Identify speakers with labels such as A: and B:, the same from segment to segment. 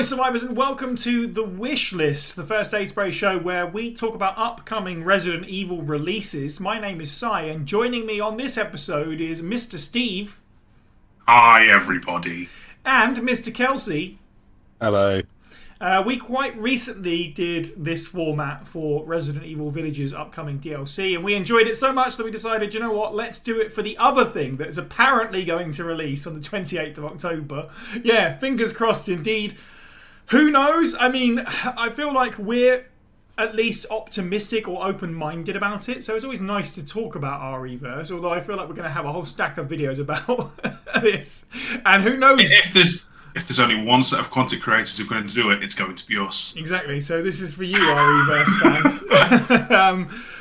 A: survivors, and welcome to the Wishlist, the first aid spray show where we talk about upcoming Resident Evil releases. My name is Sai, and joining me on this episode is Mr. Steve.
B: Hi, everybody.
A: And Mr. Kelsey.
C: Hello.
A: We quite recently did this format for Resident Evil Village's upcoming DLC, and we enjoyed it so much that we decided, you know what, let's do it for the other thing that is apparently going to release on the 28th of October. Yeah, fingers crossed indeed. Who knows? I mean, I feel like we're at least optimistic or open-minded about it, so it's always nice to talk about RE-verse, although I feel like we're going to have a whole stack of videos about this. And who knows...
B: If there's only one set of content creators who are going to do it, it's going to be us.
A: Exactly. So this is for you, RE-verse fans.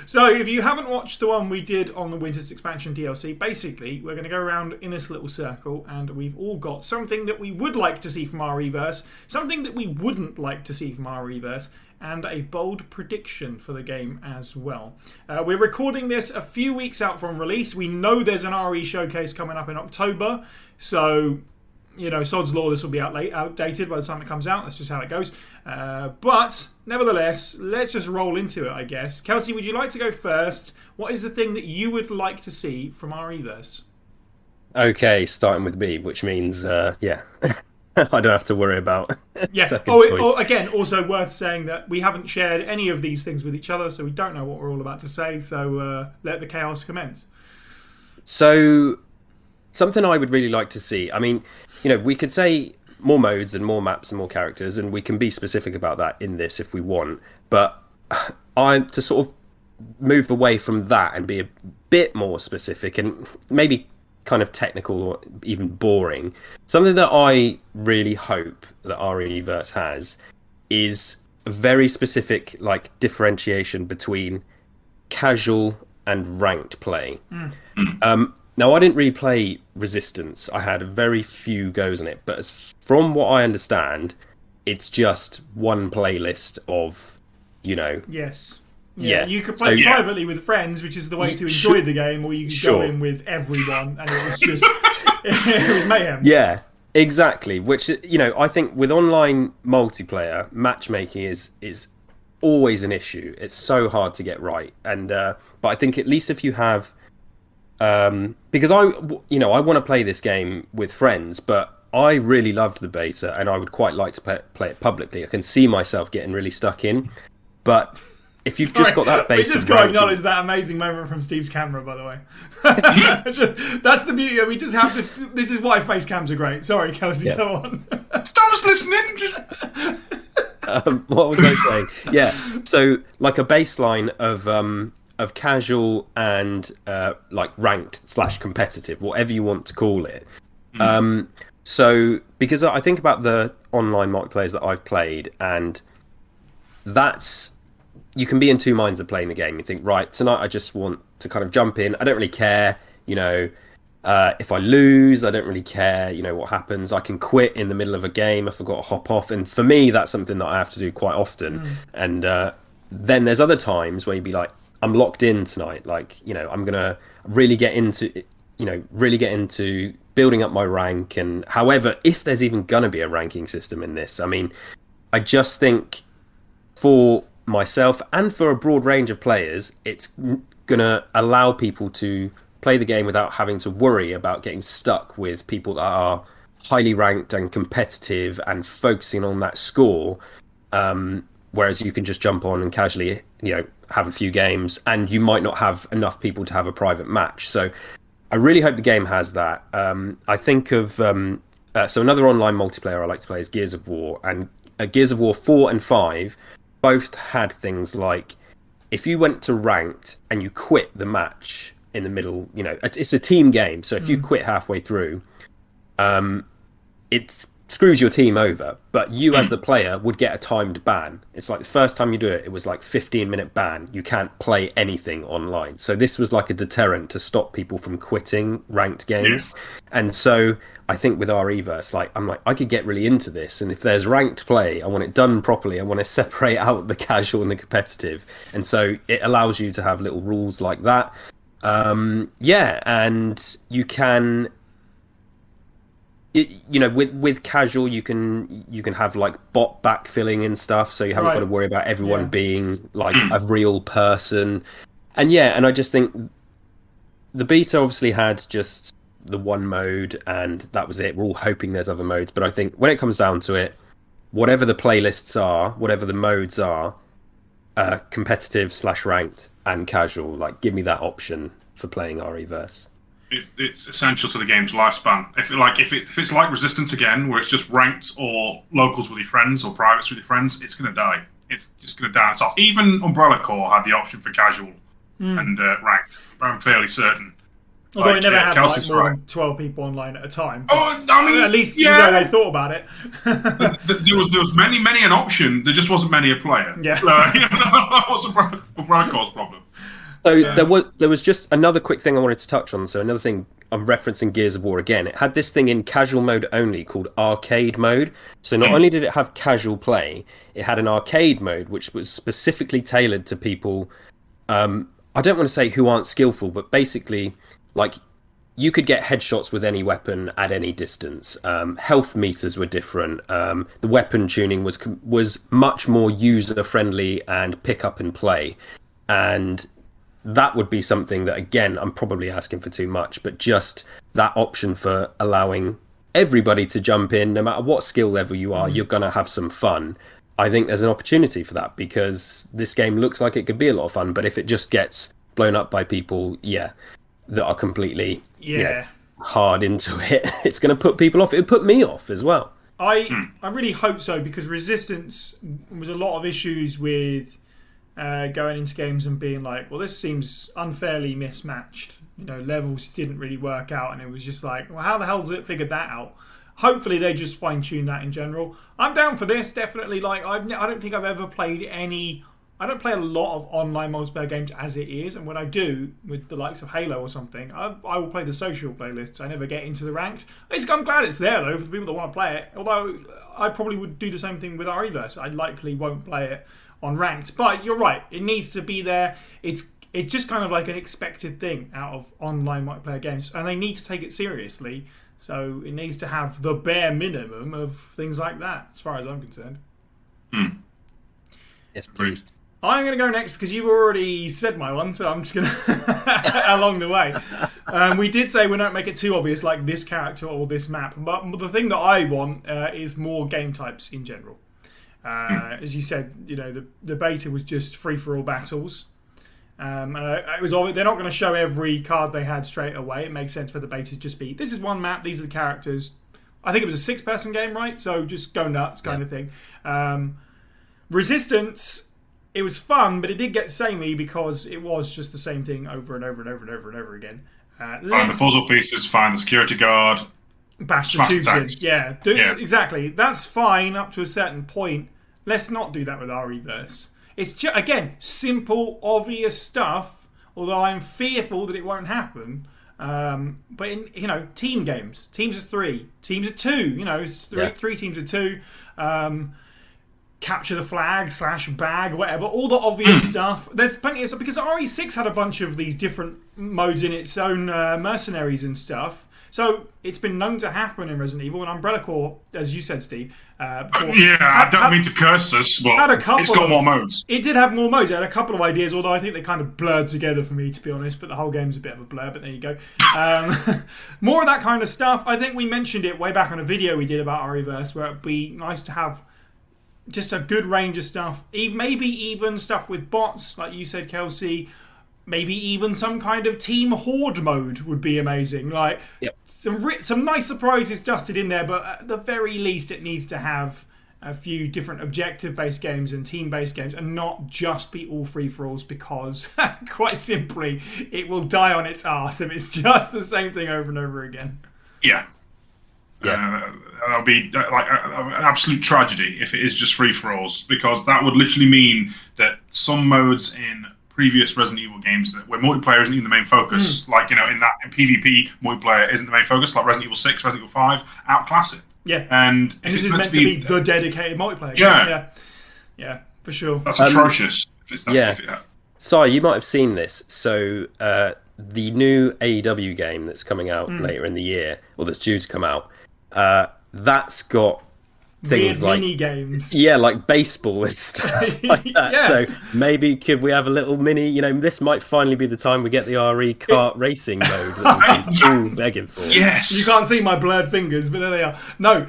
A: So if you haven't watched the one we did on the Winter's Expansion DLC, basically we're going to go around in this little circle, and we've all got something that we would like to see from RE-verse, something that we wouldn't like to see from RE-verse, and a bold prediction for the game as well. We're recording this a few weeks out from release. We know there's an RE showcase coming up in October, so... you know, sod's law, this will be outdated by the time it comes out. That's just how it goes. But, nevertheless, let's just roll into it, I guess. Kelsey, would you like to go first? What is the thing that you would like to see from RE-verse?
C: Okay, starting with me, which means, yeah, I don't have to worry about second choice.
A: Again, also worth saying that we haven't shared any of these things with each other, so we don't know what we're all about to say. So let the chaos commence.
C: So... something I would really like to see. I mean, you know, we could say more modes and more maps and more characters, and we can be specific about that in this if we want. But I'm to sort of move away from that and be a bit more specific and maybe kind of technical or even boring. Something that I really hope that RE-verse has is a very specific like differentiation between casual and ranked play. Now, I didn't really play Resistance. I had very few goes on it. But from what I understand, it's just one playlist of, you know...
A: Yes. Yeah. You could play privately with friends, which is the way to enjoy the game, or you could go in with everyone, and it was just... it was mayhem.
C: Yeah, exactly. Which, you know, I think with online multiplayer, matchmaking is always an issue. It's so hard to get right. And but I think at least if you have... because I want to play this game with friends, but I really loved the beta and I would quite like to play it publicly. I can see myself getting really stuck in, but if you've just got that base,
A: we just got to acknowledge that amazing moment from Steve's camera, by the way. That's the beauty. We just have to. This is why face cams are great. Sorry, Kelsey, go on.
B: I was listening. Just...
C: what was I saying? Yeah, so like a baseline of casual and like ranked / competitive, whatever you want to call it. So because I think about the online multiplayers that I've played, and that's you can be in two minds of playing the game. You think, right, tonight I just want to kind of jump in. I don't really care, you know, if I lose, I don't really care, you know, what happens. I can quit in the middle of a game if I've got to hop off. And for me, that's something that I have to do quite often. And then there's other times where you'd be like, I'm locked in tonight. Like, you know, I'm gonna really get into building up my rank. And however, if there's even gonna be a ranking system in this, I mean, I just think for myself and for a broad range of players, it's gonna allow people to play the game without having to worry about getting stuck with people that are highly ranked and competitive and focusing on that score. Whereas you can just jump on and casually, you know, have a few games, and you might not have enough people to have a private match. So I really hope the game has that. I think of... so another online multiplayer I like to play is Gears of War. And Gears of War 4 and 5 both had things like, if you went to ranked and you quit the match in the middle, you know, it's a team game. So if you quit halfway through, it's screws your team over, but you as the player would get a timed ban. It's like the first time you do it, it was like 15-minute ban. You can't play anything online. So this was like a deterrent to stop people from quitting ranked games. And so I think with RE-verse, like I'm like, I could get really into this, and if there's ranked play, I want it done properly. I want to separate out the casual and the competitive, and so it allows you to have little rules like that. Yeah, and you can with casual, you can have like bot backfilling and stuff, so you haven't got to worry about everyone being like a real person. And I just think the beta obviously had just the one mode, and that was it. We're all hoping there's other modes, but I think when it comes down to it, whatever the playlists are, whatever the modes are, competitive / ranked and casual, like give me that option for playing RE-verse.
B: It's essential to the game's lifespan. If it's like Resistance again, where it's just ranked or locals with your friends or privates with your friends, it's going to die. It's just going to dance off. Even Umbrella Corps had the option for casual and ranked. I'm fairly certain.
A: Although it never had more than 12 people online at a time.
B: Oh, I mean,
A: at least they thought about it.
B: there was many an option. There just wasn't many a player.
A: Yeah,
B: that was Umbrella Corps' problem.
C: So there was just another quick thing I wanted to touch on. So another thing, I'm referencing Gears of War again. It had this thing in casual mode only called arcade mode. So not only did it have casual play, it had an arcade mode which was specifically tailored to people. I don't want to say who aren't skillful, but basically, like, you could get headshots with any weapon at any distance. Health meters were different. The weapon tuning was much more user friendly and pick up and play. And that would be something that, again, I'm probably asking for too much, but just that option for allowing everybody to jump in, no matter what skill level you are, you're going to have some fun. I think there's an opportunity for that, because this game looks like it could be a lot of fun, but if it just gets blown up by people, that are completely hard into it, it's going to put people off. It would put me off as well.
A: I really hope so, because Resistance was a lot of issues with going into games and being like, well, this seems unfairly mismatched. Levels didn't really work out, and it was just like, well, how the hell's it figured that out? Hopefully they just fine tune that in general. I'm down for this, definitely. Like, I don't think I've ever played any. I don't play a lot of online multiplayer games as it is, and when I do, with the likes of Halo or something, I will play the social playlists. I never get into the ranked. I'm glad it's there though for the people that want to play it. Although I probably would do the same thing with RE-verse. I likely won't play it on ranked, but you're right, it needs to be there. It's just kind of like an expected thing out of online multiplayer games, and they need to take it seriously, so it needs to have the bare minimum of things like that, as far as I'm concerned.
C: Yes, please.
A: I'm going to go next because you've already said my one, so I'm just going to along the way. We did say we don't make it too obvious, like this character or this map, but the thing that I want is more game types in general. As you said, the beta was just free-for-all battles. And it was they're not going to show every card they had straight away. It makes sense for the beta to just be, this is one map, these are the characters. I think it was a 6-person game, right? So just go nuts kind of thing. Resistance, it was fun, but it did get samey because it was just the same thing over and over and over and over and over again.
B: Find the puzzle pieces, find the security guard.
A: Bash the tubes in. Yeah, exactly. That's fine up to a certain point. Let's not do that with RE-verse. It's just, again, simple, obvious stuff, although I'm fearful that it won't happen. But in team games, teams of 3, teams of 2, three teams of 2, capture the flag / bag, whatever, all the obvious stuff. There's plenty of stuff, because RE6 had a bunch of these different modes in its own mercenaries and stuff. So it's been known to happen in Resident Evil, and Umbrella Corps, as you said, Steve.
B: I don't mean to curse us, but it's got more modes.
A: It did have more modes. It had a couple of ideas, although I think they kind of blurred together for me, to be honest. But the whole game's a bit of a blur, but there you go. More of that kind of stuff. I think we mentioned it way back on a video we did about RE-verse, where it'd be nice to have just a good range of stuff. Maybe even stuff with bots, like you said, Kelsey. Maybe even some kind of team horde mode would be amazing. Like some nice surprises dusted in there, but at the very least, it needs to have a few different objective-based games and team-based games, and not just be all free-for-alls, because quite simply, it will die on its arse if it's just the same thing over and over again.
B: Yeah. That'll be like an absolute tragedy if it is just free-for-alls, because that would literally mean that some modes in previous Resident Evil games where multiplayer isn't even the main focus, like in PvP multiplayer isn't the main focus, like Resident Evil 6, Resident Evil 5, outclass it.
A: Yeah,
B: and
A: this is meant to be the dedicated multiplayer. Yeah, for sure.
B: That's atrocious.
C: Sorry, you might have seen this. So the new AEW game that's coming out later in the year, or that's due to come out, that's got things
A: Weird
C: like
A: mini games.
C: yeah, like baseball and stuff like that.
A: Yeah.
C: So maybe could we have a little mini? This might finally be the time we get the RE kart racing mode that we've been all begging for.
B: Yes.
A: You can't see my blurred fingers, but there they are. No,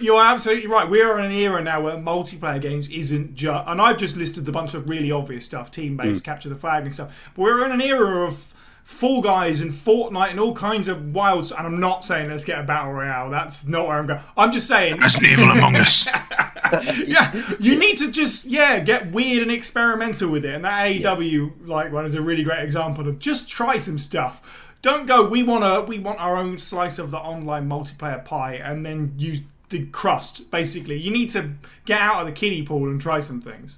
A: you're absolutely right. We are in an era now where multiplayer games isn't just... And I've just listed a bunch of really obvious stuff, team-based, capture the flag and stuff. But we're in an era of Fall Guys and Fortnite and all kinds of wild... And I'm not saying let's get a Battle Royale. That's not where I'm going. I'm just saying...
B: Resident Evil Among Us.
A: Yeah, you need to just get weird and experimental with it. And that AEW one is a really great example of just try some stuff. Don't go, we want our own slice of the online multiplayer pie and then use the crust, basically. You need to get out of the kiddie pool and try some things.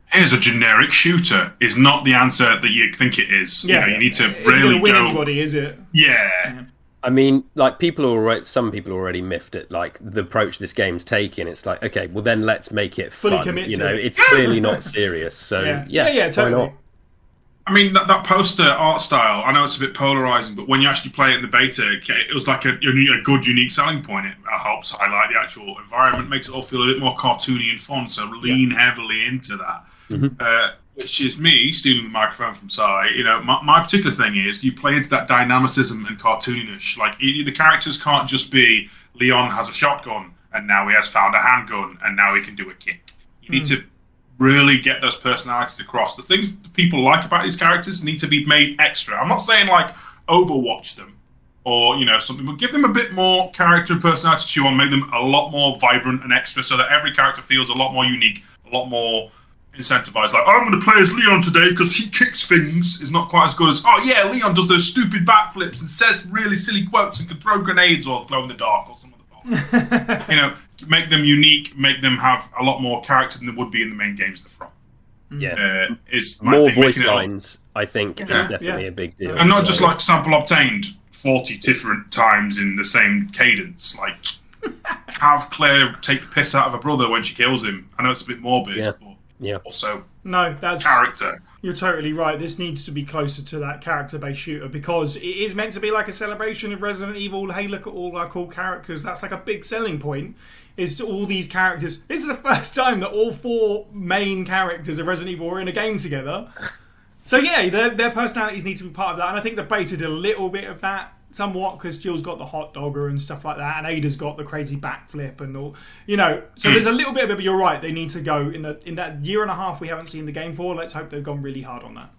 B: Here's a generic shooter is not the answer that you think it is.
A: Yeah,
B: you need to
A: it's
B: really
A: gonna win
B: go.
A: anybody, is it?
B: Yeah.
C: I mean, some people are already miffed at the approach this game's taking. It's like, okay, well then let's make it
A: Fully
C: fun.
A: commit to it.
C: It's clearly not serious. So yeah,
A: totally.
C: why not?
B: I mean, that poster art style, I know it's a bit polarizing, but when you actually play it in the beta, it was like a good, unique selling point. It helps highlight the actual environment, makes it all feel a bit more cartoony and fun, so lean heavily into that.
C: Mm-hmm.
B: Which is me stealing the microphone from Sai. My particular thing is you play into that dynamicism and cartooniness. Like, the characters can't just be Leon has a shotgun, and now he has found a handgun, and now he can do a kick. You need to really get those personalities across. The things that people like about these characters need to be made extra. I'm not saying overwatch them or something, but give them a bit more character and personality to chew on. Make them a lot more vibrant and extra, so that every character feels a lot more unique, a lot more incentivized. Like, I'm going to play as Leon today because he kicks things. Is not quite as good as Leon does those stupid backflips and says really silly quotes and can throw grenades or glow in the dark or some other bomb. Make them unique, make them have a lot more character than they would be in the main games they're from.
C: Yeah.
B: More
C: voice lines, I think, is definitely a big deal.
B: And not just sample obtained 40 different times in the same cadence. Like, have Claire take the piss out of her brother when she kills him. I know it's a bit morbid, but also
A: that's
B: character.
A: You're totally right. This needs to be closer to that character-based shooter because it is meant to be like a celebration of Resident Evil. Hey, look at all our cool characters. That's like a big selling point. Is to all these characters. This is the first time that all 4 main characters of Resident Evil are in a game together. So their personalities need to be part of that. And I think the beta did a little bit of that, somewhat, because Jill's got the hot dogger and stuff like that, and Ada's got the crazy backflip and all. So there's a little bit of it, but you're right. They need to go in that year and a half we haven't seen the game for. Let's hope they've gone really hard on that.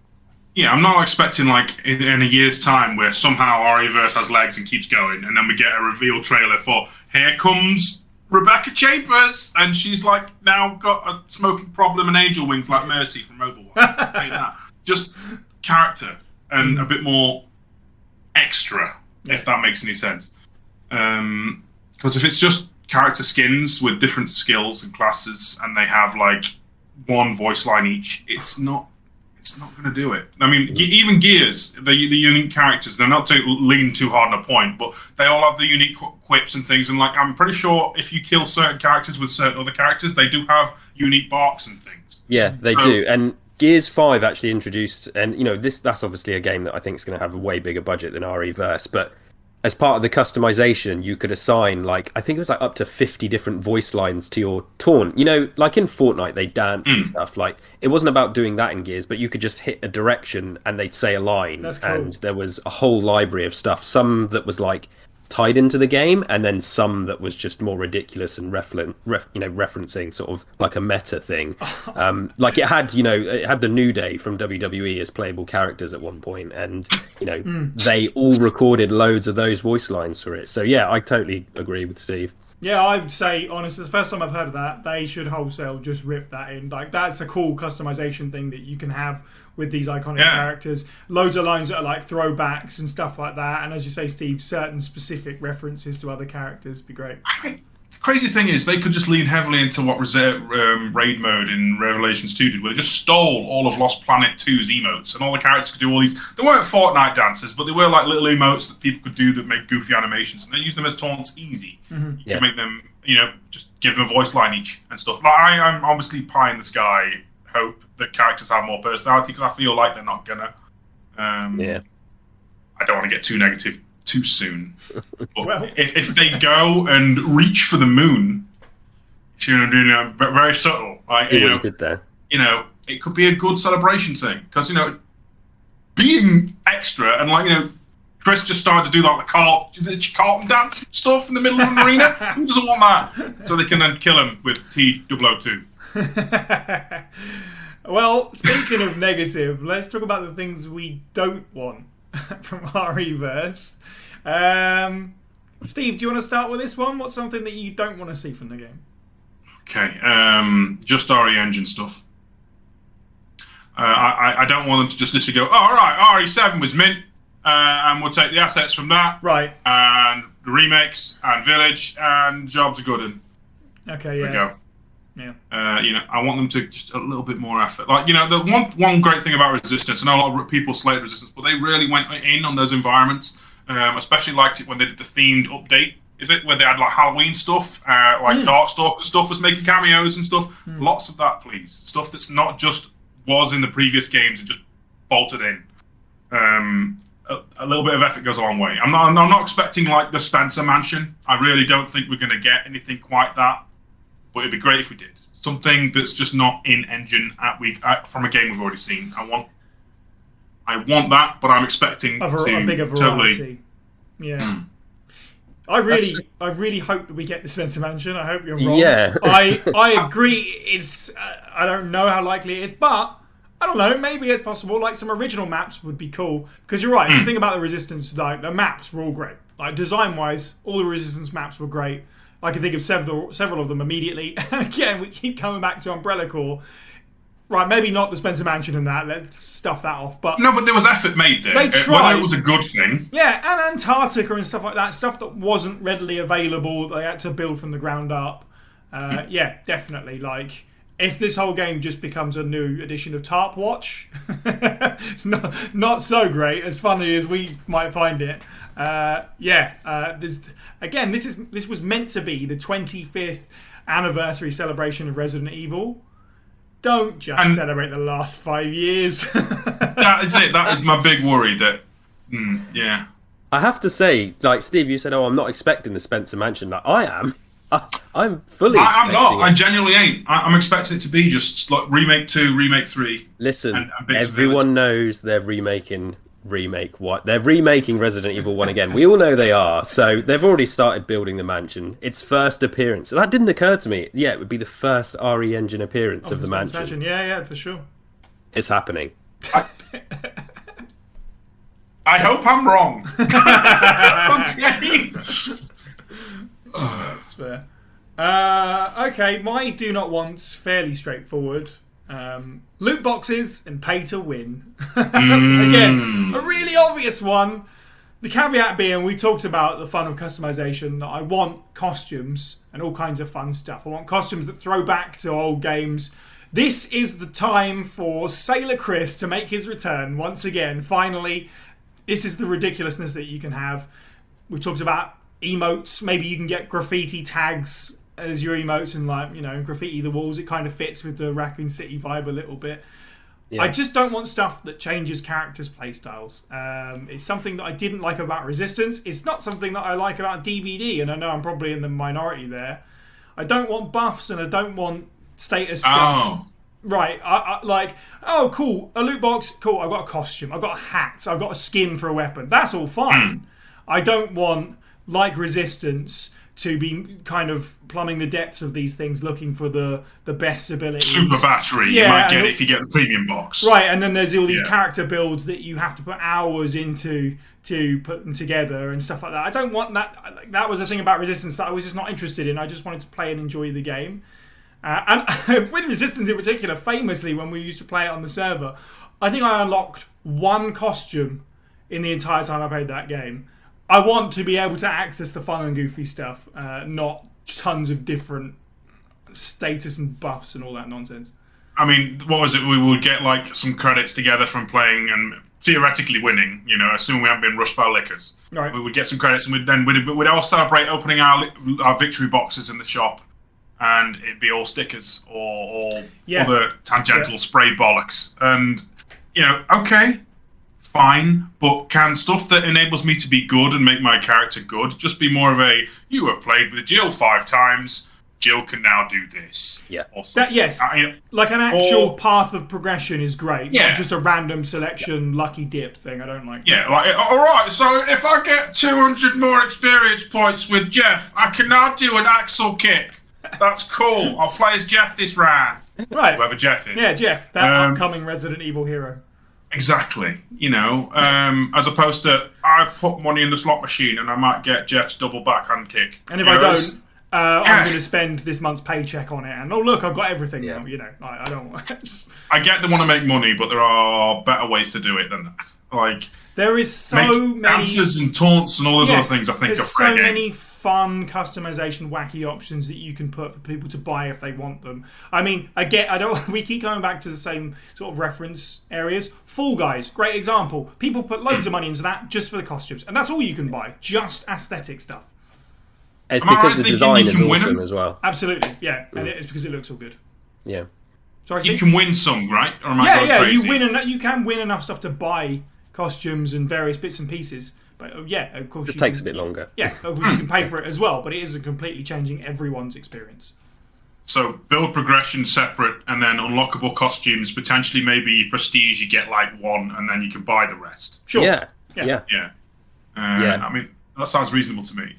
B: Yeah, I'm not expecting in a year's time where somehow RE-verse has legs and keeps going, and then we get a reveal trailer for here comes Rebecca Chambers, and she's now got a smoking problem and angel wings like Mercy from Overwatch. Saying that. Just character and a bit more extra, if that makes any sense. Because if it's just character skins with different skills and classes, and they have one voice line each, it's not going to do it. I mean, even Gears, the unique characters, they're not to lean too hard on a point, but they all have the unique quips and things. And I'm pretty sure if you kill certain characters with certain other characters, they do have unique barks and things.
C: Yeah, they do. And Gears 5 actually introduced, and that's obviously a game that I think is going to have a way bigger budget than RE-verse, but as part of the customization, you could assign I think it was up to 50 different voice lines to your taunt. Like in Fortnite, they dance and stuff. It wasn't about doing that in Gears, but you could just hit a direction and they'd say a line.
A: That's cool.
C: And there was a whole library of stuff. Some that was tied into the game, and then some that was just more ridiculous and referencing sort of like a meta thing. It had the New Day from WWE as playable characters at one point, and they all recorded loads of those voice lines for it. So yeah, I totally agree with Steve.
A: Yeah, I would say, honestly, the first time I've heard of that, they should wholesale just rip that in. That's a cool customization thing that you can have with these iconic characters. Loads of lines that are throwbacks and stuff like that. And as you say, Steve, certain specific references to other characters would be great.
B: The crazy thing is, they could just lean heavily into what raid mode in Revelations 2 did, where they just stole all of Lost Planet 2's emotes, and all the characters could do all these. They weren't Fortnite dances, but they were little emotes that people could do that make goofy animations, and they use them as taunts easy.
A: Mm-hmm.
B: You can make them, just give them a voice line each and stuff. I'm obviously pie in the sky hope that characters have more personality, because I feel like they're not gonna. I don't want to get too negative too soon. But
A: Well-
B: if they go and reach for the moon, but very subtle, like,
C: See what you did there.
B: it could be a good celebration thing, because being extra and Chris just started to do like the Carlton dance stuff in the middle of an arena. Who doesn't want that? So they can then kill him with T002.
A: Well, speaking of negative, let's talk about the things we don't want from REverse. Steve, do you want to start with this one? What's something that you don't want to see from the game?
B: Okay, just RE Engine stuff. I don't want them to just literally go, all right, RE7 was mint, and we'll take the assets from that,
A: Right.
B: and the remakes and Village, and jobs are good. And
A: Okay, yeah.
B: there we go.
A: Yeah.
B: I want them to just a little bit more effort. Like, the one great thing about Resistance, I know a lot of people slate Resistance, but they really went in on those environments. Especially liked it when they did the themed update. Is it where they had like Halloween stuff, Darkstalker stuff was making cameos and stuff? Lots of that, please. Stuff that's not just was in the previous games and just bolted in. A little bit of effort goes a long way. I'm not expecting like the Spencer Mansion. I really don't think we're going to get anything quite that. But it'd be great if we did. Something that's just not in engine from a game we've already seen. I want that, but I'm expecting
A: A bigger variety.
B: Totally.
A: Yeah. I really hope that we get the Spencer Mansion. I hope you're wrong.
C: Yeah.
A: I agree. It's I don't know how likely it is, but I don't know. Maybe it's possible. Like some original maps would be cool, because you're right. The thing about the Resistance, like the maps were all great. Like design wise, all the Resistance maps were great. I can think of several of them immediately. And again, we keep coming back to Umbrella Corps. Right, maybe not the Spencer Mansion and that. Let's stuff that off. But
B: no, but there was effort made there.
A: They tried.
B: Whether it was a good thing.
A: Yeah, and Antarctica and stuff like that. Stuff that wasn't readily available. They had to build from the ground up. Yeah, definitely. Like, if this whole game just becomes a new edition of Tarp Watch, not so great, as funny as we might find it. This was meant to be the 25th anniversary celebration of Resident Evil. Don't just celebrate the last 5 years.
B: That is it. That is my big worry. Yeah.
C: I have to say, like Steve, you said, "Oh, I'm not expecting the Spencer Mansion." Like I am. I'm fully.
B: I'm not.
C: expecting
B: I
C: it.
B: genuinely ain't. I'm expecting it to be just like remake 2, remake 3.
C: Listen,
B: and bits of
C: everyone knows they're remaking They're remaking Resident Evil 1 again. We all know they are. So they've already started building the mansion. Its first appearance. That didn't occur to me. Yeah, it would be the first RE Engine appearance of the mansion.
A: Yeah, for sure.
C: It's happening.
B: I hope I'm wrong. Okay.
A: That's fair. Okay, my do not wants fairly straightforward. Loot boxes and pay to win. Again, a really obvious one. The caveat being, we talked about the fun of customization. That I want costumes and all kinds of fun stuff. I want costumes that throw back to old games. This is the time for Sailor Chris to make his return once again. Finally, this is the ridiculousness that you can have. We've talked about emotes. Maybe you can get graffiti tags as your emotes and graffiti the walls. It kind of fits with the Raccoon City vibe a little bit. Yeah. I just don't want stuff that changes characters' playstyles. It's something that I didn't like about Resistance. It's not something that I like about DVD, and I know I'm probably in the minority there. I don't want buffs and I don't want status stuff. Right, cool, a loot box, cool, I've got a costume, I've got a hat, I've got a skin for a weapon. That's all fine. I don't want, like Resistance, to be kind of plumbing the depths of these things, looking for the best abilities.
B: Super battery, you might get it if you get the premium box.
A: Right, and then there's all these character builds that you have to put hours into to put them together and stuff like that. I don't want that. That was the thing about Resistance that I was just not interested in. I just wanted to play and enjoy the game. And with Resistance in particular, famously, when we used to play it on the server, I think I unlocked one costume in the entire time I played that game. I want to be able to access the fun and goofy stuff, not tons of different status and buffs and all that nonsense.
B: I mean, what was it? We would get like some credits together from playing and theoretically winning, assuming we haven't been rushed by liquors.
A: Right.
B: We would get some credits and we'd all celebrate opening our victory boxes in the shop. And it'd be all stickers or other tangential spray bollocks. And, okay, fine, but can stuff that enables me to be good and make my character good just be more of a, you have played with Jill 5 times, Jill can now do this.
C: Yeah.
A: Yes. Like an actual path of progression is great.
B: Yeah.
A: Not just a random selection, lucky dip thing. I don't like that.
B: Yeah, like, alright, so if I get 200 more experience points with Jeff, I can now do an axle kick. That's cool. I'll play as Jeff this round.
A: Right.
B: Whoever Jeff is.
A: Yeah, Jeff, that upcoming Resident Evil hero.
B: Exactly. You know, as opposed to, I put money in the slot machine and I might get Jeff's double backhand kick.
A: And if I don't, I'm going to spend this month's paycheck on it. And oh, look, I've got everything now. You know, I don't want
B: I get they want to make money, but there are better ways to do it than that. Like,
A: there is so many
B: answers and taunts and all those other things. I think
A: there's
B: are
A: so many fun customization, wacky options that you can put for people to buy if they want them. I mean, we keep going back to the same sort of reference areas. Fall Guys, great example. People put loads of money into that just for the costumes, and that's all you can buy, just aesthetic stuff.
C: It's because the design is awesome as well.
A: Absolutely, yeah, and it's because it looks all good.
C: Yeah.
A: Sorry,
B: you can win some, right? Or am I going crazy?
A: You can win enough stuff to buy costumes and various bits and pieces. But of course,
C: it takes a bit longer.
A: Yeah, of course you can pay for it as well, but it isn't completely changing everyone's experience.
B: So build progression separate, and then unlockable costumes. Potentially, maybe prestige. You get like one, and then you can buy the rest.
A: Sure.
C: Yeah.
B: I mean, that sounds reasonable to me.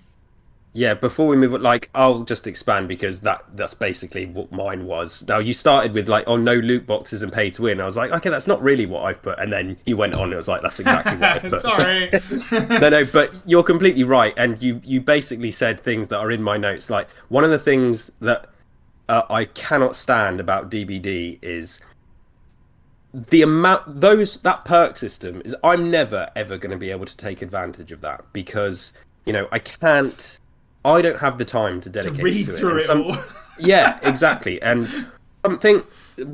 C: Yeah, before we move on, like, I'll just expand because that's basically what mine was. Now, you started with, like, no loot boxes and pay to win. I was like, okay, that's not really what I've put. And then you went on and it was like, that's exactly what I've put.
A: Sorry.
C: No, but you're completely right. And you basically said things that are in my notes. Like, one of the things that I cannot stand about DBD is the amount, that perk system is, I'm never, ever going to be able to take advantage of that because, you know, I don't have the time to dedicate
A: read
C: to it.
A: Through it all.
C: Yeah, exactly. And one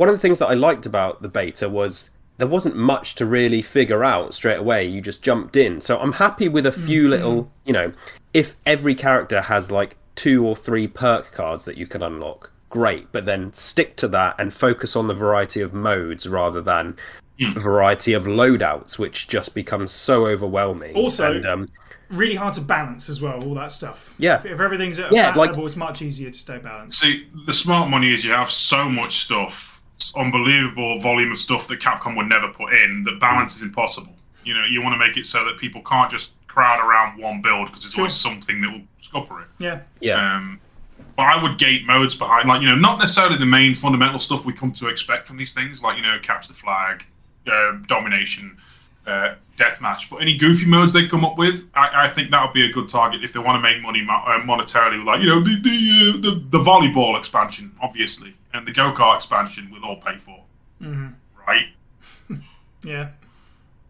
C: of the things that I liked about the beta was there wasn't much to really figure out straight away. You just jumped in. So I'm happy with a few little, you know, if every character has like 2 or 3 perk cards that you can unlock, great. But then stick to that and focus on the variety of modes rather than a variety of loadouts, which just becomes so overwhelming.
A: Also, really hard to balance as well, all that stuff.
C: Yeah.
A: If everything's at a flat level, it's much easier to stay balanced.
B: See, the smart money is you have so much stuff, it's unbelievable volume of stuff that Capcom would never put in, that balance is impossible. You know, you want to make it so that people can't just crowd around one build because there's always something that will scupper it.
C: Yeah.
B: But I would gate modes behind, like, you know, not necessarily the main fundamental stuff we come to expect from these things, like, you know, capture the flag, domination, deathmatch, but any goofy modes they come up with, I think that would be a good target if they want to make money monetarily. Like, you know, the volleyball expansion, obviously, and the go-kart expansion we'll all pay for, right?
A: Yeah,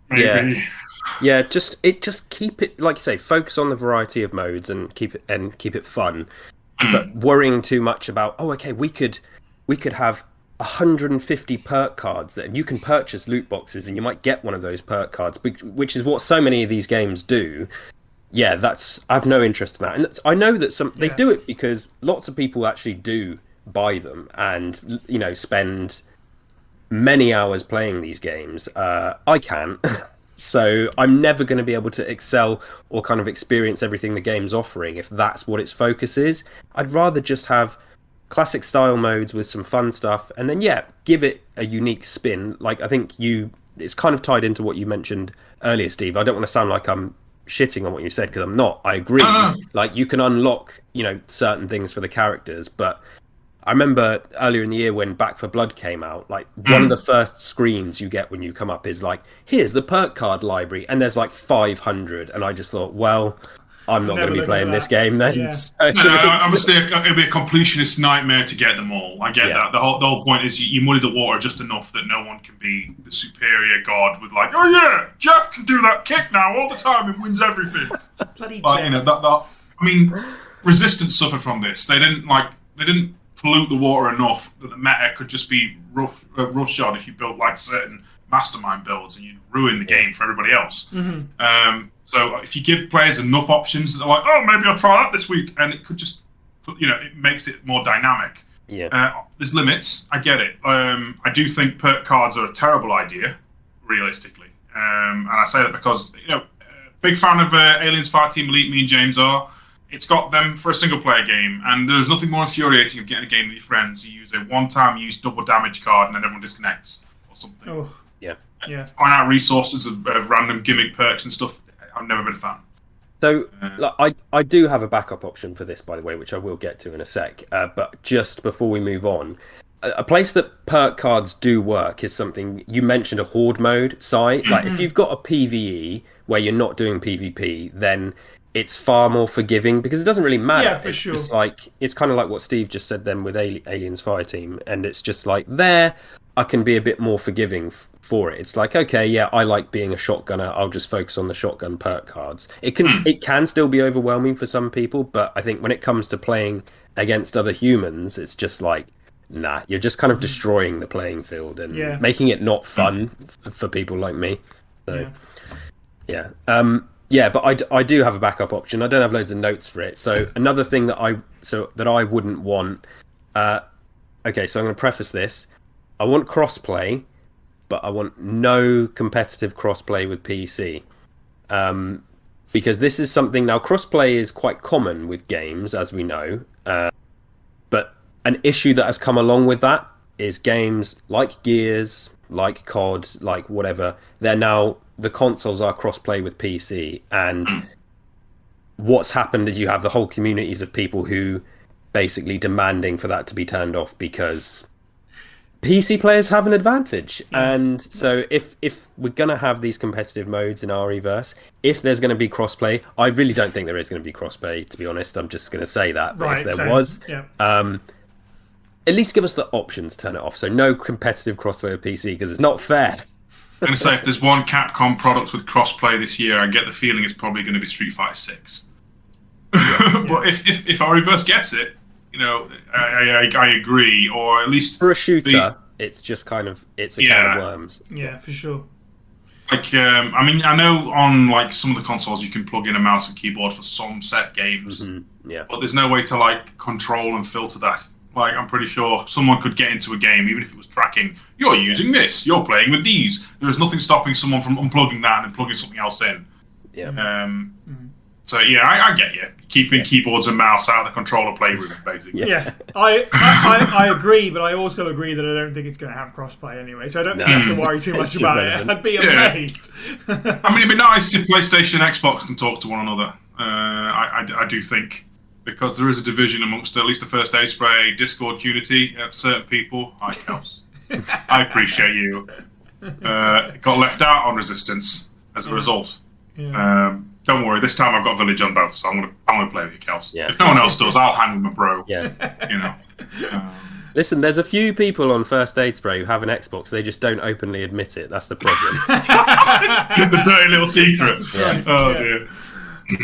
B: maybe.
C: Yeah, just keep it, like you say, focus on the variety of modes and keep it fun. But worrying too much about, we could have 150 perk cards that you can purchase loot boxes and you might get one of those perk cards, which is what so many of these games do. Yeah, I have no interest in that. And I know that they do it because lots of people actually do buy them and, you know, spend many hours playing these games. I can't. So I'm never going to be able to excel or kind of experience everything the game's offering if that's what its focus is. I'd rather just have classic style modes with some fun stuff, and then give it a unique spin. Like, I think it's kind of tied into what you mentioned earlier, Steve. I don't want to sound like I'm shitting on what you said because I'm not. I agree. Like, you can unlock, you know, certain things for the characters, but I remember earlier in the year when Back 4 Blood came out, like, one of the first screens you get when you come up is like, here's the perk card library, and there's like 500, and I just thought, well, I'm not going to be playing this game then.
A: Yeah.
C: So,
B: obviously, it'll be a completionist nightmare to get them all. I get that. The whole point is you muddy the water just enough that no one can be the superior god with, like, oh yeah, Jeff can do that kick now all the time and wins everything.
A: Bloody
B: Jeff. You know, I mean, Resistance suffered from this. They didn't pollute the water enough that the meta could just be roughshod if you built like certain mastermind builds and you'd ruin the game for everybody else. So if you give players enough options, they're like, oh, maybe I'll try that this week, and it could just, you know, it makes it more dynamic. There's limits. I get it. I do think perk cards are a terrible idea, realistically. and I say that because big fan of Aliens Fireteam Elite. Me and James are. It's got them for a single-player game, and there's nothing more infuriating of getting a game with your friends. You use a one-time use double damage card, and then everyone disconnects or something.
A: Oh,
C: yeah.
B: Find out resources of random gimmick perks and stuff. I've never been a fan.
C: So I do have a backup option for this, by the way, which I will get to in a sec. But just before we move on, a place that perk cards do work is something you mentioned, a horde mode site. Like if you've got a PvE where you're not doing PvP, then it's far more forgiving because it doesn't really matter.
A: Yeah, for sure.
C: Just like it's kind of like what Steve just said then with Aliens Fireteam, and it's just like there I can be a bit more forgiving for it. It's like, okay, yeah, I like being a shotgunner. I'll just focus on the shotgun perk cards. It can still be overwhelming for some people, but I think when it comes to playing against other humans, it's just like, nah, you're just kind of destroying the playing field and making it not fun for people like me. So, but I do have a backup option. I don't have loads of notes for it. So another thing that I wouldn't want. Okay, so I'm going to preface this. I want crossplay, but I want no competitive crossplay with PC. Because this is something now. Crossplay is quite common with games, as we know. But an issue that has come along with that is games like Gears, like COD, like whatever. They're now the consoles are crossplay with PC, and what's happened is you have the whole communities of people who basically demanding for that to be turned off because PC players have an advantage. And so if we're going to have these competitive modes in RE-verse, if there's going to be crossplay, I really don't think there is going to be crossplay, to be honest. I'm just going to say that. But if there was, at least give us the option to turn it off. So no competitive crossplay with PC, because it's not fair.
B: I'm going to say if there's one Capcom product with crossplay this year, I get the feeling it's probably going to be Street Fighter 6. But if RE-verse gets it, I agree, or at least
C: for a shooter, it's just kind of it's a can of worms.
A: Yeah, for sure.
B: Like, I know on like some of the consoles you can plug in a mouse and keyboard for some set games, but there's no way to like control and filter that. Like, I'm pretty sure someone could get into a game, even if it was tracking, you're using this, you're playing with these. There is nothing stopping someone from unplugging that and then plugging something else in.
C: Yeah.
B: So, I get you. Keeping keyboards and mouse out of the controller playroom, basically.
A: Yeah. I agree, but I also agree that I don't think it's going to have crossplay anyway, so I don't think you have to worry too much about it. I'd be amazed.
B: It'd be nice if PlayStation and Xbox can talk to one another. I do think, because there is a division amongst at least the First Aid Spray Discord community of certain people. Hi, Kels. I appreciate you. Got left out on Resistance as a result.
A: Yeah.
B: Don't worry, this time I've got Village on both, so I'm gonna play with you, Kels.
C: Yeah.
B: If no one else does, I'll hang with my bro.
C: Yeah. Listen, there's a few people on First Aid Spray who have an Xbox. They just don't openly admit it. That's the problem.
B: The dirty little secret.
C: Yeah.
B: Oh dear.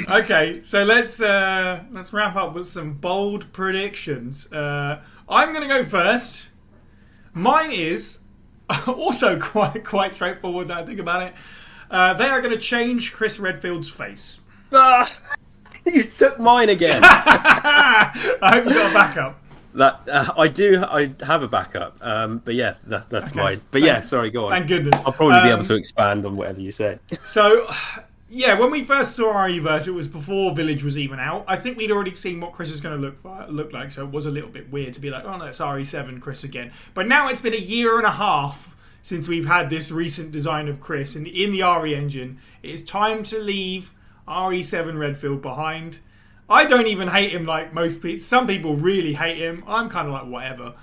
A: Okay, so let's wrap up with some bold predictions. I'm going to go first. Mine is also quite straightforward. Now I think about it. They are going to change Chris Redfield's face.
C: You took mine again.
A: I hope you got a backup.
C: I do. I have a backup. But yeah, that's mine. But sorry, go on.
A: Thank goodness.
C: I'll probably be able to expand on whatever you say.
A: So. Yeah, when we first saw RE-verse, it was before Village was even out. I think we'd already seen what Chris is going to look like, so it was a little bit weird to be like, oh no, it's RE7 Chris again. But now it's been a year and a half since we've had this recent design of Chris in the RE engine. It is time to leave RE7 Redfield behind. I don't even hate him like most people. Some people really hate him. I'm kind of like, whatever.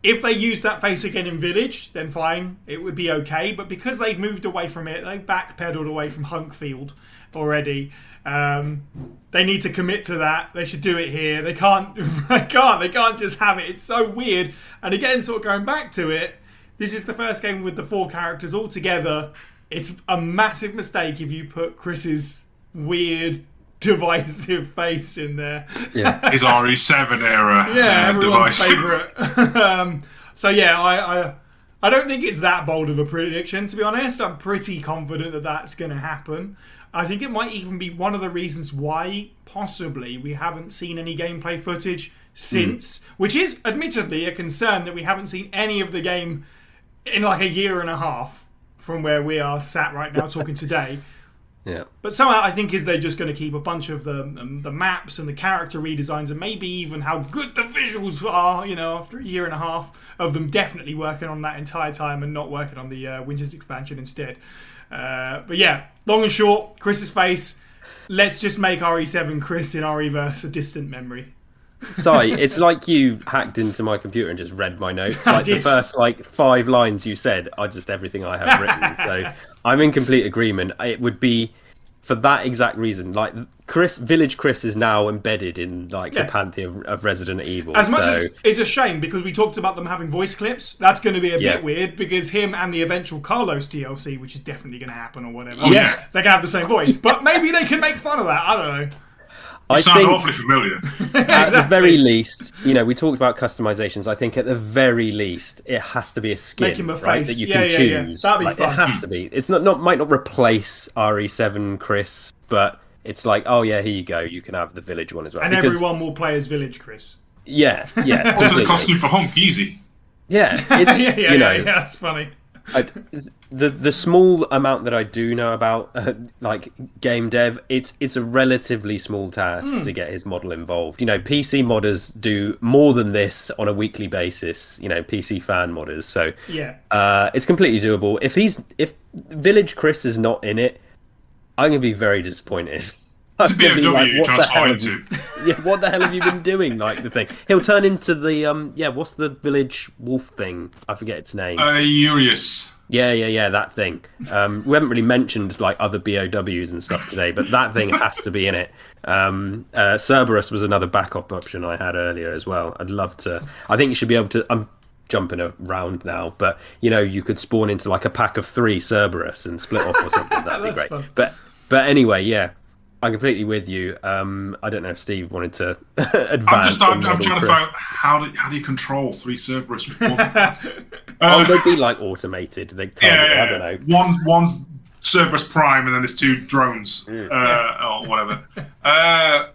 A: If they use that face again in Village, then fine, it would be okay. But because they've moved away from it, they've backpedaled away from Hunkfield already. They need to commit to that. They should do it here. They can't just have it. It's so weird. And again, sort of going back to it, this is the first game with the 4 characters all together. It's a massive mistake if you put Chris's weird, divisive face in there.
C: Yeah,
B: his RE7 era.
A: Yeah, everyone's
B: divisive.
A: favourite. So yeah, I don't think it's that bold of a prediction, to be honest. I'm pretty confident that that's going to happen. I think it might even be one of the reasons why possibly we haven't seen any gameplay footage since, which is admittedly a concern that we haven't seen any of the game in like a year and a half from where we are sat right now talking today.
C: Yeah.
A: But somehow I think they're just going to keep a bunch of the maps and the character redesigns and maybe even how good the visuals are, after a year and a half of them definitely working on that entire time and not working on the Winter's expansion instead. But yeah, long and short, Chris's face. Let's just make RE7 Chris in REverse a distant memory.
C: Sorry, it's like you hacked into my computer and just read my notes. Like the first 5 lines you said are just everything I have written. So I'm in complete agreement. It would be for that exact reason. Like Village Chris is now embedded in the pantheon of Resident Evil.
A: As much as it's a shame because we talked about them having voice clips. That's going to be a bit weird because him and the eventual Carlos DLC, which is definitely going to happen or whatever. They're going to have the same voice, but maybe they can make fun of that. I don't know.
B: You sound awfully familiar.
C: At the very least, we talked about customizations. I think at the very least, it has to be a skin,
A: Make him a
C: right,
A: face.
C: that you can choose.
A: That'd be fun.
C: It has to be. It's might not replace RE7 Chris, but it's like, oh yeah, here you go. You can have the Village one as well.
A: And everyone will play as Village Chris.
C: Yeah.
B: Also, the costume for Honk, easy.
C: Yeah, it's
A: yeah, that's funny.
C: The small amount that I do know about game dev, it's a relatively small task to get his model involved. PC modders do more than this on a weekly basis. PC fan modders, so it's completely doable. If Village Chris is not in it, I'm gonna be very disappointed.
B: It's a BOW you transform into.
C: What the hell have you been doing? The thing. He'll turn into the what's the village wolf thing? I forget its name.
B: Urius.
C: Yeah, that thing. We haven't really mentioned other BOWs and stuff today, but that thing has to be in it. Cerberus was another backup option I had earlier as well. I'd love to. I think you should be able to. I'm jumping around now, but you could spawn into a pack of 3 Cerberus and split off or something. That'd be great.
A: Fun.
C: But anyway, yeah. I'm completely with you. I don't know if Steve wanted to advance.
B: I'm trying to find out how do you control 3 Cerberus?
C: They'd be automated. They I don't know.
B: One's Cerberus Prime, and then there's 2 drones or whatever. I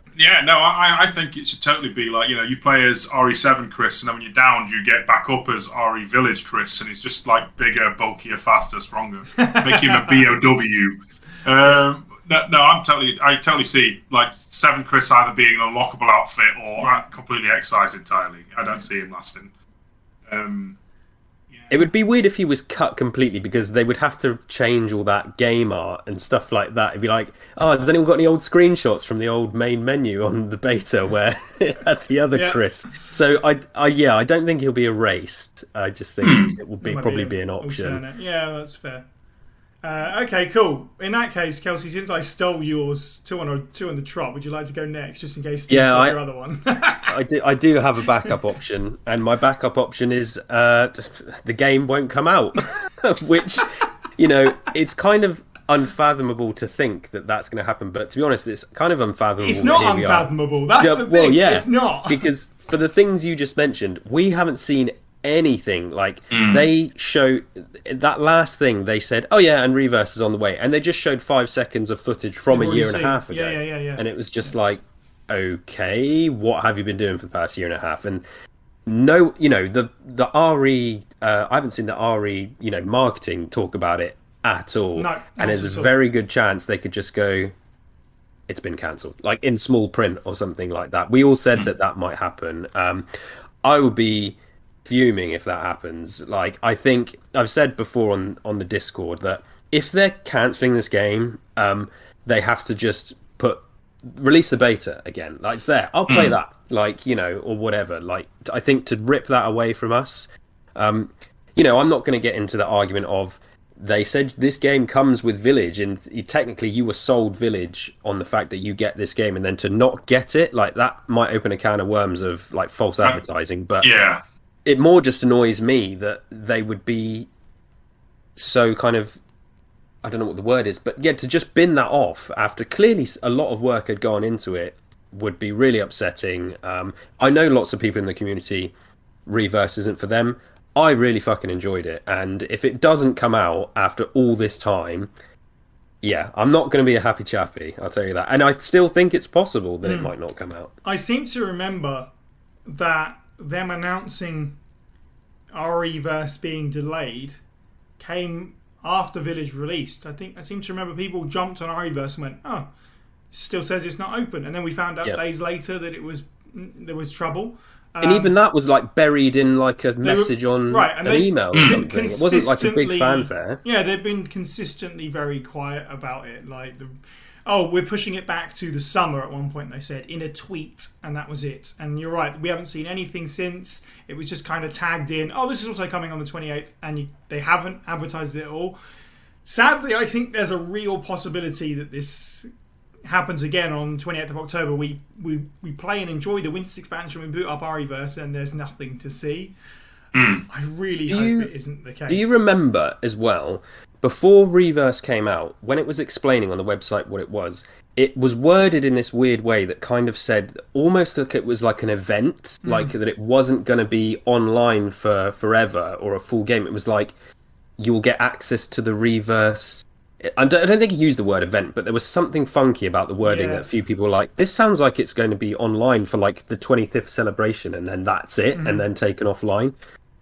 B: think it should totally be you play as RE7 Chris, and then when you're downed, you get back up as RE Village Chris, and he's just bigger, bulkier, faster, stronger. Make him a BOW. No, I totally see 7 Chris either being an unlockable outfit or completely excised entirely. I don't see him lasting.
C: It would be weird if he was cut completely because they would have to change all that game art and stuff like that. It'd be like, has anyone got any old screenshots from the old main menu on the beta where it had the other Chris? So I don't think he'll be erased. I just think it would probably be an option.
A: Alternate. Yeah, that's fair. Okay, cool. In that case, Kelsey, since I stole yours 2 on the trot, would you like to go next, just in case Steve's got your other one?
C: I do have a backup option, and my backup option is the game won't come out, which it's kind of unfathomable to think that that's going to happen. But to be honest, it's kind of unfathomable.
A: It's not unfathomable. That's the thing. Well, it's not
C: because for the things you just mentioned, we haven't seen anything. They show that last thing they said, and Reverse is on the way, and they just showed 5 seconds of footage from a year and a half ago.
A: Yeah.
C: And it was just okay, what have you been doing for the past year and a half? And no, the RE I haven't seen the RE marketing talk about it at all.
A: No,
C: and there's a very good chance they could just go, it's been cancelled, in small print or something like that. We all said that might happen. I would be fuming if that happens. I think I've said before on the Discord that if they're cancelling this game, they have to just release the beta again. It's there. I'll play that. Or whatever. I think to rip that away from us, I'm not going to get into the argument of they said this game comes with Village, and technically you were sold Village on the fact that you get this game, and then to not get it, that might open a can of worms of false advertising. But
B: yeah.
C: It more just annoys me that they would be so kind of, I don't know what the word is, but to just bin that off after clearly a lot of work had gone into it would be really upsetting. I know lots of people in the community, Reverse isn't for them. I really fucking enjoyed it, and if it doesn't come out after all this time, I'm not going to be a happy chappy, I'll tell you that. And I still think it's possible that it might not come out.
A: I seem to remember that them announcing REverse being delayed came after Village released. I seem to remember people jumped on Reverse and went, "Oh, it still says it's not open," and then we found out days later that there was trouble.
C: And even that was like buried in like a message on an email or something. It wasn't like a big fanfare.
A: Yeah, they've been consistently very quiet about it. Like, we're pushing it back to the summer at one point, they said, in a tweet, and that was it. And you're right, we haven't seen anything since. It was just kind of tagged in, this is also coming on the 28th, and they haven't advertised it at all. Sadly, I think there's a real possibility that this happens again on 28th of October. We play and enjoy the Winter's expansion, we boot up Reverse, and there's nothing to see. I really hope it isn't the case.
C: Do you remember as well, before Reverse came out, when it was explaining on the website what it was worded in this weird way that kind of said almost like it was like an event, like that it wasn't going to be online for forever or a full game. It was like you'll get access to the Reverse. I don't think he used the word event, but there was something funky about the wording that a few people were like, this sounds like it's going to be online for like the 25th celebration and then that's it, and then taken offline.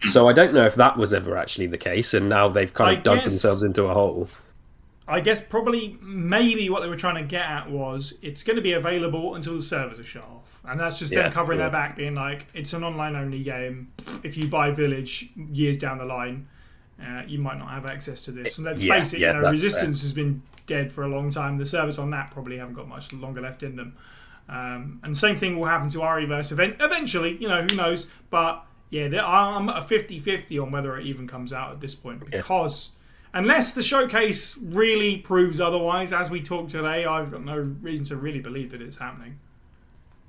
C: So I don't know if that was ever actually the case, and now they've kind of dug themselves into a hole.
A: I guess maybe what they were trying to get at was it's going to be available until the servers are shut off. And that's just them covering their back, being like, it's an online-only game. If you buy Village years down the line, you might not have access to this. And let's face it, Resistance has been dead for a long time. The servers on that probably haven't got much longer left in them. And the same thing will happen to Reverse eventually, who knows. But yeah, I'm at a 50-50 on whether it even comes out at this point. Because unless the showcase really proves otherwise, as we talked today, I've got no reason to really believe that it's happening.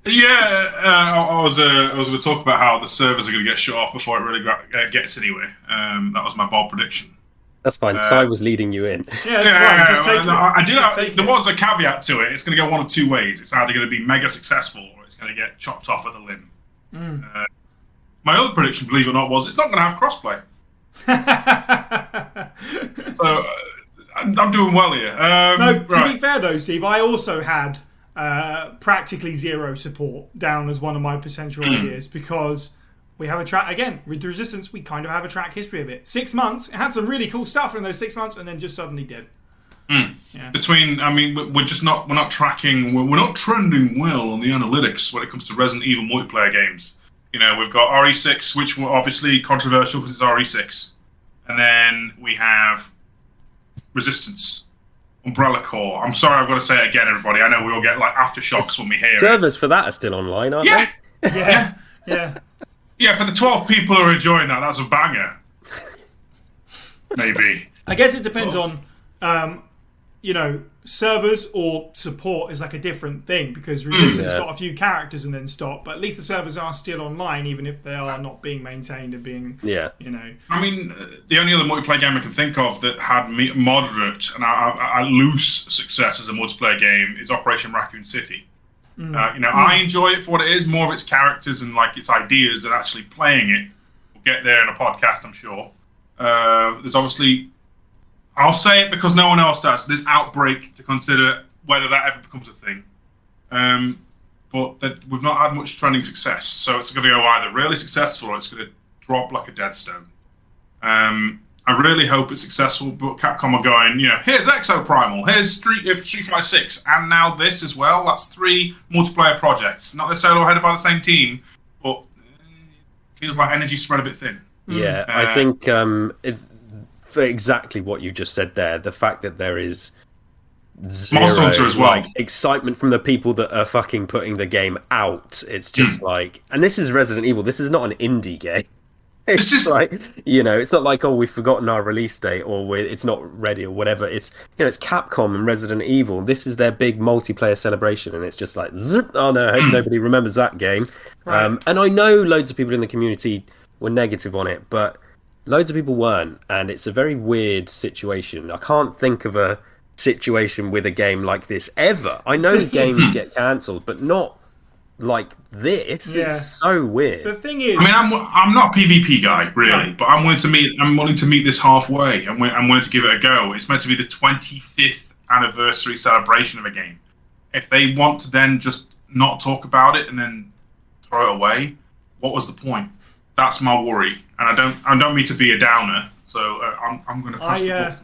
B: Yeah, I was going to talk about how the servers are going to get shut off before it really gets anywhere. That was my bold prediction.
C: That's fine. Sai was leading you in.
A: Yeah, that's fine.
B: There was a caveat to it. It's going to go one of two ways. It's either going to be mega successful or it's going to get chopped off at the limb. My other prediction, believe it or not, was it's not going to have crossplay. So I'm doing well here.
A: To be fair though, Steve, I also had practically zero support down as one of my potential ideas, because we have a track, again, with Resistance, we kind of have a track history of it. 6 months, it had some really cool stuff in those 6 months, and then just suddenly did. Yeah. We're not tracking, we're not trending well on the analytics when it comes to Resident Evil multiplayer games. We've got RE6, which were obviously controversial because it's RE6. And then we have Resistance, Umbrella Corps. I'm sorry, I've got to say it again, everybody. I know we all get like aftershocks when we hear
C: servers for that are still online, aren't they?
A: Yeah.
B: Yeah, for the 12 people who are enjoying that, that's a banger. Maybe.
A: I guess it depends on, servers or support is like a different thing, because Resistance got a few characters and then stopped, but at least the servers are still online, even if they are not being maintained and being,
B: I mean, the only other multiplayer game I can think of that had moderate and a loose success as a multiplayer game is Operation Raccoon City. I enjoy it for what it is, more of its characters and like its ideas than actually playing it. We'll get there in a podcast, I'm sure. There's obviously, I'll say it because no one else does, there's Outbreak to consider whether that ever becomes a thing. But we've not had much trending success, so it's going to go either really successful or it's going to drop like a dead stone. I really hope it's successful, but Capcom are going, here's Exoprimal, here's Street Fighter 6, and now this as well. That's 3 multiplayer projects. Not necessarily headed by the same team, but it feels like energy spread a bit thin.
C: Yeah, I think for exactly what you just said there, the fact that there is zero
B: Monster Hunter as well.
C: Excitement from the people that are fucking putting the game out. It's just like, and this is Resident Evil. This is not an indie game. It's just like, it's not like, we've forgotten our release date or it's not ready or whatever. It's, it's Capcom and Resident Evil. This is their big multiplayer celebration, and it's just like, oh no, I hope nobody remembers that game. Right. And I know loads of people in the community were negative on it, but loads of people weren't, and it's a very weird situation. I can't think of a situation with a game like this ever. I know games get cancelled, but not like this. It's so weird.
A: The thing is,
B: I mean, I'm not a PvP guy really, but I'm willing to meet this halfway. I'm willing to give it a go. It's meant to be the 25th anniversary celebration of a game. If they want to then just not talk about it and then throw it away, what was the point? That's my worry. And I don't mean to be a downer, So I'm going to pass the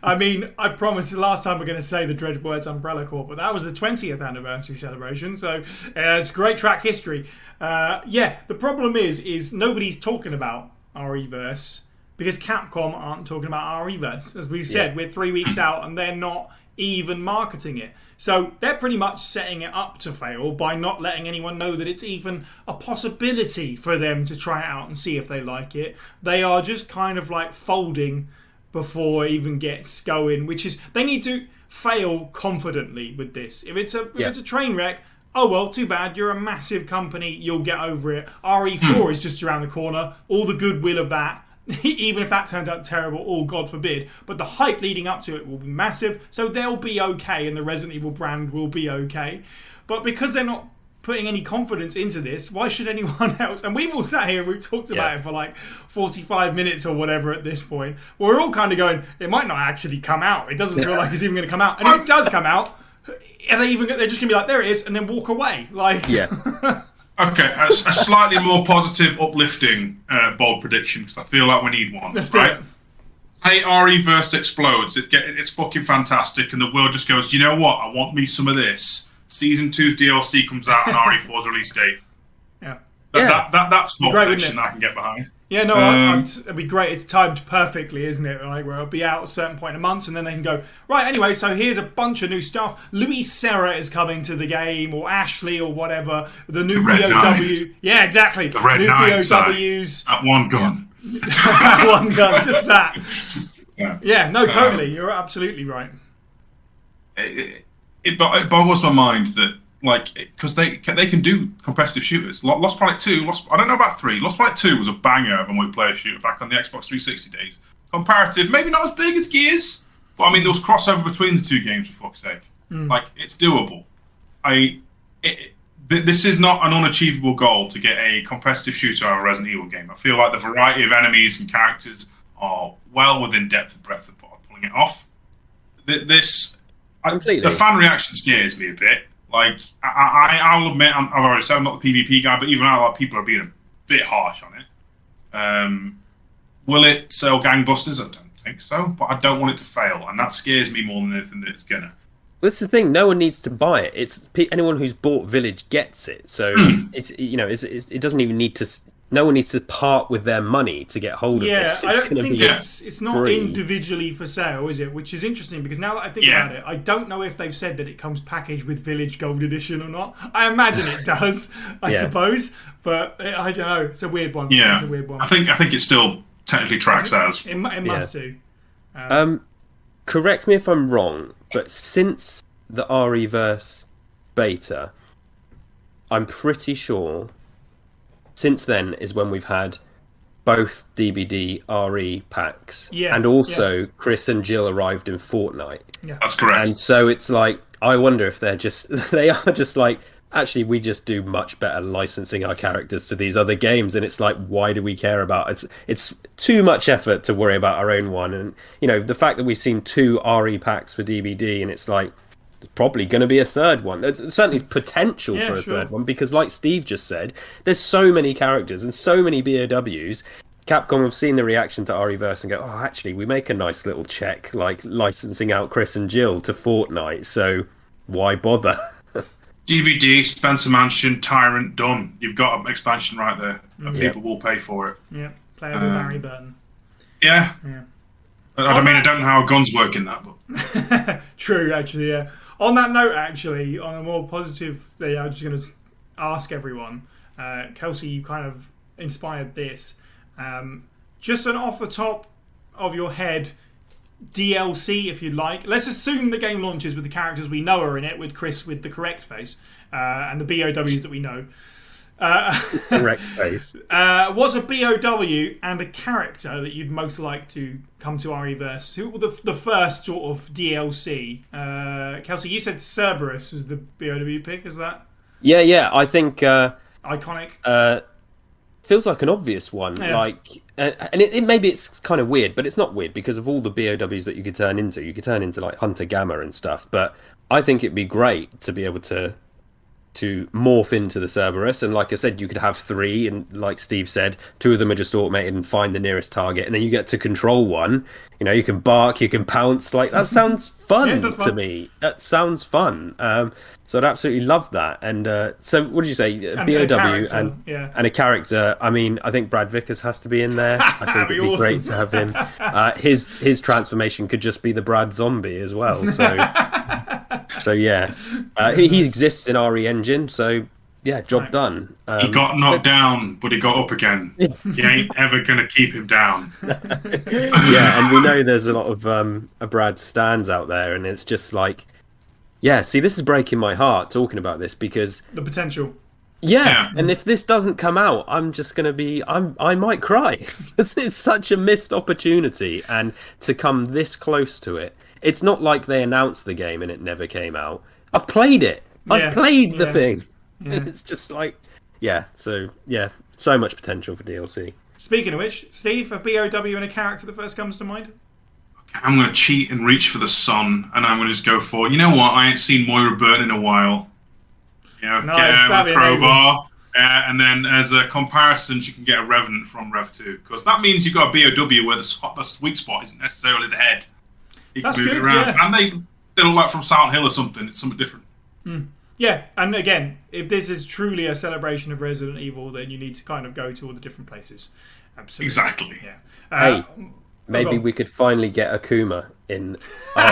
B: button.
A: I promised the last time we're going to say the dreaded words Umbrella Corp, but that was the 20th anniversary celebration, so it's great track history. The problem is nobody's talking about RE-verse because Capcom aren't talking about RE-verse. As we've said, we're 3 weeks out and they're not even marketing it. So they're pretty much setting it up to fail by not letting anyone know that it's even a possibility for them to try it out and see if they like it. They are just kind of like folding before it even gets going, which is they need to fail confidently with this. If it's a train wreck, oh well, too bad. You're a massive company. You'll get over it. RE4 is just around the corner. All the goodwill of that. Even if that turns out terrible, or God forbid, but the hype leading up to it will be massive, so they'll be okay, and the Resident Evil brand will be okay. But because they're not putting any confidence into this, why should anyone else? And we've all sat here and we've talked about it for like 45 minutes or whatever at this point. We're all kind of going, it might not actually come out. It doesn't feel like it's even going to come out. And if it does come out, they're just going to be like, there it is, and then walk away.
B: Okay, a slightly more positive, uplifting, bold prediction, because I feel like we need one.
A: Let's do it.
B: Hey, RE-verse explodes. It's fucking fantastic, and the world just goes, you know what? I want me some of this. Season 2's DLC comes out on RE4's release date. That's more prediction I can get behind.
A: Yeah, no, it'd be great. It's timed perfectly, isn't it? Like, where it'll be out at a certain point in a month, and then they can go, right, anyway, so here's a bunch of new stuff. Louis Serra is coming to the game, or Ashley, or whatever. The new BOW. Yeah, exactly.
B: The Red
A: new
B: BOWs. At one gun.
A: At one gun, just that. Yeah, no, totally. You're absolutely right.
B: It boggles my mind that, like, because they can do competitive shooters. Lost Planet 2, I don't know about 3. Lost Planet 2 was a banger of a multiplayer shooter back on the Xbox 360 days. Comparative, maybe not as big as Gears, but I mean there was crossover between the two games, for fuck's sake. Like, it's doable. This is not an unachievable goal to get a competitive shooter out of a Resident Evil game. I feel like the variety of enemies and characters are well within depth and breadth of pulling it off. The fan reaction scares me a bit. Like, I'll admit, I've already said I'm not the PvP guy, but even I, like, people are being a bit harsh on it. Will it sell gangbusters? I don't think so, but I don't want it to fail, and that scares me more than anything that it's gonna.
C: Well, that's the thing. No one needs to buy it. It's anyone who's bought Village gets it. So it doesn't even need to. No one needs to part with their money to get hold of this.
A: I don't think it's not individually for sale, is it? Which is interesting because now that I think about it, I don't know if they've said that it comes packaged with Village Gold Edition or not. I imagine it does, I suppose, but I don't know. It's a weird one.
B: Yeah,
A: it's a weird one.
B: I think it still technically tracks as.
A: It must do.
C: Correct me if I'm wrong, but since the RE-verse beta, I'm pretty sure. Since then is when we've had both DBD RE packs, and also Chris and Jill arrived in Fortnite.
B: Yeah, that's correct.
C: And so it's like, I wonder if they are just like, actually, we just do much better licensing our characters to these other games, and it's like, why do we care about it? It's too much effort to worry about our own one, and the fact that we've seen 2 RE packs for DBD, and it's like, there's probably going to be a third one. There's certainly potential for a third one because, like Steve just said, there's so many characters and so many BOWs. Capcom have seen the reaction to RE-verse and go, oh, actually, we make a nice little check, like licensing out Chris and Jill to Fortnite, so why bother?
B: DBD, Spencer Mansion, Tyrant, done. You've got an expansion right there. People will pay for it.
A: Yeah, playable Barry Burton.
B: Yeah. I mean, I don't know how guns work in that, but...
A: True, actually, yeah. On that note, actually, on a more positive thing, I'm just going to ask everyone. Kelsey, you kind of inspired this. Just an off the top of your head DLC, if you'd like. Let's assume the game launches with the characters we know are in it, with Chris with the correct face, and the BOWs that we know.
C: Correct face.
A: What's a BOW and a character that you'd most like to come to RE-verse? Who the first sort of DLC? Kelsey, you said Cerberus is the BOW pick, is that?
C: Yeah. I think
A: iconic.
C: Feels like an obvious one.
A: Yeah.
C: Like, and it maybe it's kind of weird, but it's not weird because of all the BOWs that you could turn into. You could turn into like Hunter Gamma and stuff. But I think it'd be great to be able to to morph into the Cerberus, and like I said, you could have 3, and like Steve said, 2 of them are just automated and find the nearest target, and then you get to control one. You know, you can bark, you can pounce. Like, that sounds fun
A: Yeah,
C: to me. That sounds fun. So I'd absolutely love that. And so, what did you say? BOW and a character. I mean, I think Brad Vickers has to be in there. I think it'd be great to have him. His transformation could just be the Brad Zombie as well. So yeah, he exists in RE Engine. So yeah, job done.
B: He got knocked down, but he got up again. You ain't ever gonna keep him down.
C: Yeah, and we know there's a lot of Brad stands out there, and it's just like. Yeah, see, this is breaking my heart talking about this because
A: the potential.
C: Yeah, and if this doesn't come out, I'm just going to be... I might cry. It's such a missed opportunity, and to come this close to it. It's not like they announced the game and it never came out. I've played it. I've played the thing. Yeah. It's just like... Yeah, so much potential for DLC.
A: Speaking of which, Steve, a BOW and a character that first comes to mind?
B: I'm going to cheat and reach for the sun, and I'm going to just go for, you know what, I ain't seen Moira Burton in a while. You know, get her with a crowbar, and then as a comparison, she can get a Revenant from Rev 2. Because that means you've got a BOW where the weak spot isn't necessarily the head. You can move it around. Yeah. And they look like from Silent Hill or something. It's something different.
A: Yeah, and again, if this is truly a celebration of Resident Evil, then you need to kind of go to all the different places. Absolutely.
B: Exactly.
A: Yeah.
C: Maybe we could finally get Akuma in RE.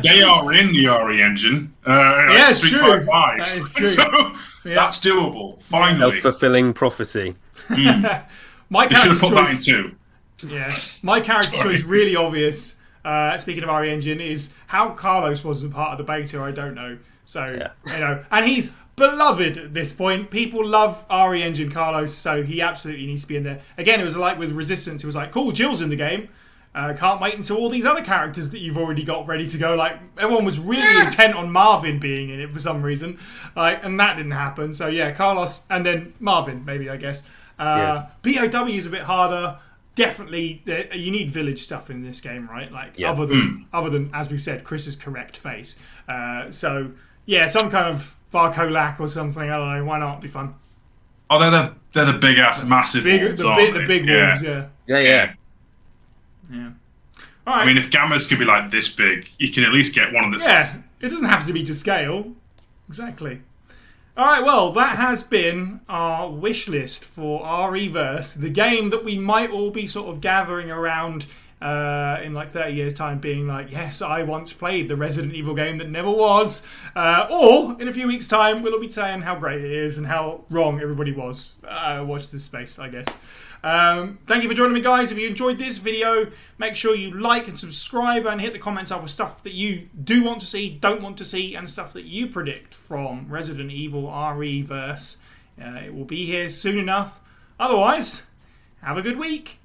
B: They are in the RE engine.
A: Yeah, it's
B: Street
A: true.
B: Fighter 5.
A: That is true.
B: So that's doable. Finally.
C: A fulfilling prophecy.
A: My
B: they should have put that in too.
A: Yeah. My character choice, really obvious, speaking of RE engine, is how Carlos wasn't part of the beta, I don't know. So, you know, and he's beloved at this point. People love RE Engine Carlos, so he absolutely needs to be in there. Again, it was like with Resistance, it was like, cool, Jill's in the game. Can't wait until all these other characters that you've already got ready to go. Like, everyone was really intent on Marvin being in it for some reason. And that didn't happen. So yeah, Carlos, and then Marvin, maybe, I guess. BOW is a bit harder. Definitely, you need village stuff in this game, right? Like, other than, as we said, Chris's correct face. So, yeah, some kind of Varkolak or something. I don't know. Why not? It'd be fun.
B: Oh, they're the big ass, massive ones.
A: The big ones.
C: Yeah.
A: All right.
B: I mean, if Gammas could be like this big, you can at least get one of this.
A: Yeah, it doesn't have to be to scale. Exactly. All right. Well, that has been our wish list for REverse, the game that we might all be sort of gathering around. In like 30 years' time, being like, yes, I once played the Resident Evil game that never was. Or in a few weeks' time, we'll all be saying how great it is and how wrong everybody was. Watch this space, I guess. Thank you for joining me, guys. If you enjoyed this video, make sure you like and subscribe and hit the comments up with stuff that you do want to see, don't want to see, and stuff that you predict from Resident Evil REverse. It will be here soon enough. Otherwise, have a good week.